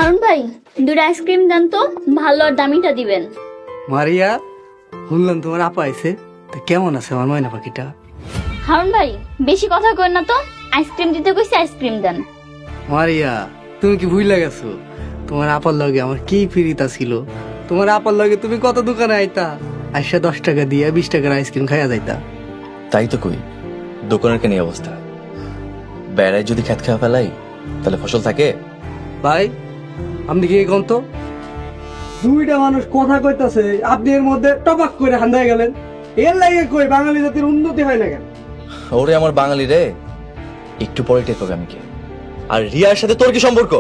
হারুন ভাই, দুটো আইসক্রিম দেন তো, ভালো আর দামিটা দিবেন। মারিয়া, শুনলাম তোমার আপা আইছে, তা কেমন আছে আমার ময়না পাখিটা? হারুন ভাই, বেশি কথা কইন না তো, আইসক্রিম দিতে কইছি, আইসক্রিম দেন। মারিয়া, তুমি কি ভুইলা গেছো? তোমার আপার লগে আমার কি পিরিতা ছিল। তোমার আপার লগে তুমি কত দোকানে আইতা, আইসা 10 টাকা দিয়ে 20 টাকার আইসক্রিম খাইয়া যাইতা। তাই তো কই, দোকানের কেন এই অবস্থা? বেড়ায় যদি খেত খাওয়া ফেলাই তাহলে ফসল থাকে? ভাই, আপনি কি কোন তো? দুইটা মানুষ কথা কইতাছে, আপনি এর মধ্যে টপাক করে হান্দায় গেলেন। এর লাগে কই বাঙালি জাতির উন্নতি হয় না কেন? ওরে আমার বাঙালি রে, একটু পরে টের পাবে আমি কে। আর রিয়ার সাথে তোর কি সম্পর্ক?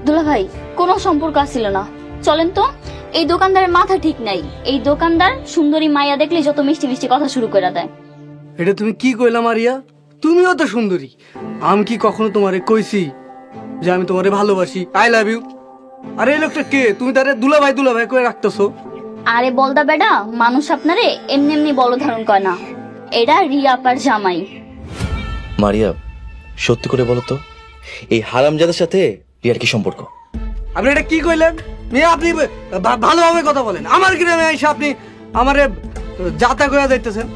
দুলা ভাই, কোনো সম্পর্ক আসছিল না, চলেন তো। এই দোকানদারের মাথা ঠিক নাই। এই দোকানদার সুন্দরী মাইয়া দেখলে যত মিষ্টি মিষ্টি কথা শুরু করে দেয়। এটা তুমি কি কইলা মারিয়া? তুমিও তো সুন্দরী। আমি কি কখনো তোমারে কইছি যে আমি তোমারে ভালোবাসি, আই লাভ ইউ? আরে এই লোকটা কে? তুমি তারে দুলা ভাই করে রাখতেছো। আরে বলদা বেডা, মানুষ আপনারে এমনি এমনি বল ধারণ করে না। এটা রিয়া আপার জামাই। মারিয়া, সত্যি করে বলো তো, এই হারামজাদার সাথে রিয়ার কি সম্পর্ক? আপনি এটা কি কইলেন? মেয়ে, আপনি ভালোভাবে কথা বলেন। আমার গ্রামে এসে আপনি আমারে যাতা কইয়া যাইতেছেন।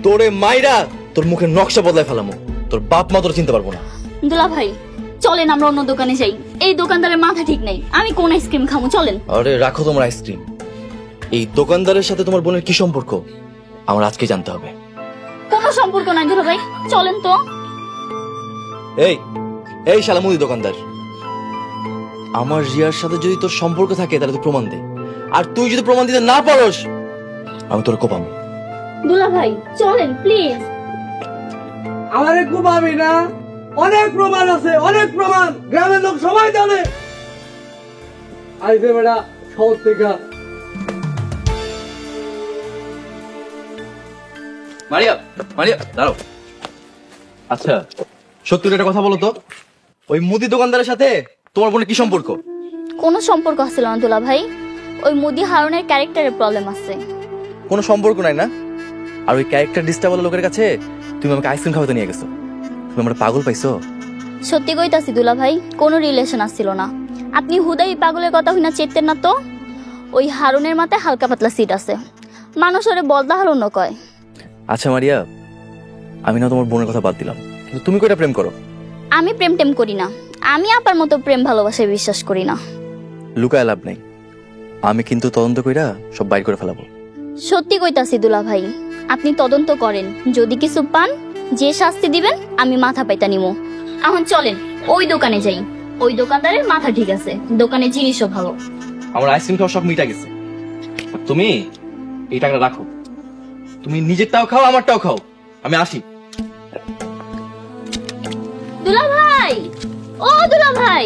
তোরে মাইরা তোর মুখের নকশা বদলায় ফেলামো, তোর বাপ মা তোর চিনতে পারবো না। দুলা ভাই, চলেন আমরা অন্য দোকানে যাই। এই দোকানদারের মাথা ঠিক নাই। আমি কোন আইসক্রিম খাবো, চলেন। আরে রাখো তোমার আইসক্রিম। এই দোকানদারের সাথে তোমার বোনের কি সম্পর্ক আমার আজকে জানতে হবে। কোনো সম্পর্ক নাই দুলা ভাই, চলেন তো। এই এই শালামুদি দোকানদার, আমার রিয়ার সাথে যদি তোর সম্পর্ক থাকে তাহলে তুই প্রমাণ দে। আর তুই যদি প্রমাণ দিতে না পারোস, আমি তোর কোপাম। দুলা ভাই, চলেন প্লিজ। আমারে কুবাবি না, অনেক প্রমাণ আছে, অনেক প্রমাণ। গ্রামের লোক সবাই জানে। আইবে বেটা শহর থেকে। মারিয়া, মারিয়া দাঁড়াও। আচ্ছা, সত্যি একটা কথা বলো তো, ওই মুদি দোকানদারের সাথে তোমার বোনের কি সম্পর্ক? কোনো সম্পর্ক আসছিল না দুলা ভাই। ওই মুদি হারুনের ক্যারেক্টারের প্রবলেম আছে। কোনো সম্পর্ক নাই না? আর ওই ক্যারেক্টার ডিস্টার্ব লোকের কাছে তুমি আমাকে আইসক্রিম খাওয়াতে নিয়ে গেছো। তুমি আমার পাগল পাইছো? সত্যি কইতাছি দুলা ভাই, কোনো রিলেশন আসছিল না। আপনি হুদাই পাগলের কথা হইনা চেতেন না তো। ওই হারুনের মাথায় হালকা পাতলা সিট আছে, মানুষ ওরে বলদা হারুনও কয়। আচ্ছা মারিয়া, আমি না তোমার বোনের কথা বাদ দিলাম, কিন্তু তুমি কয়টা প্রেম করো? আমি প্রেম টেম করি না। আমি আপার মতো প্রেম ভালোবাসায় বিশ্বাস করি না। লুকায় লাভ নেই, আমি কিন্তু তদন্ত কইরা সব বাইর করে ফেলাবো। সত্যি কইতাছি দুলা ভাই, আপনি তদন্ত করেন। যদি কিছু পান, যে শাস্তি দিবেন আমি মাথা পাইতা নিমো। এখন চলেন ওই দোকানে যাই। ওই দোকানদারের মাথা ঠিক আছে, দোকানে জিনিসও ভালো। আমার আইসক্রিম খাওয়া সব মিটা গেছে। তুমি এই টাকাটা রাখো, তুমি নিজেরটাও খাও আমারটাও খাও। আমি আসি। দুলা ভাই, ও দুলা ভাই।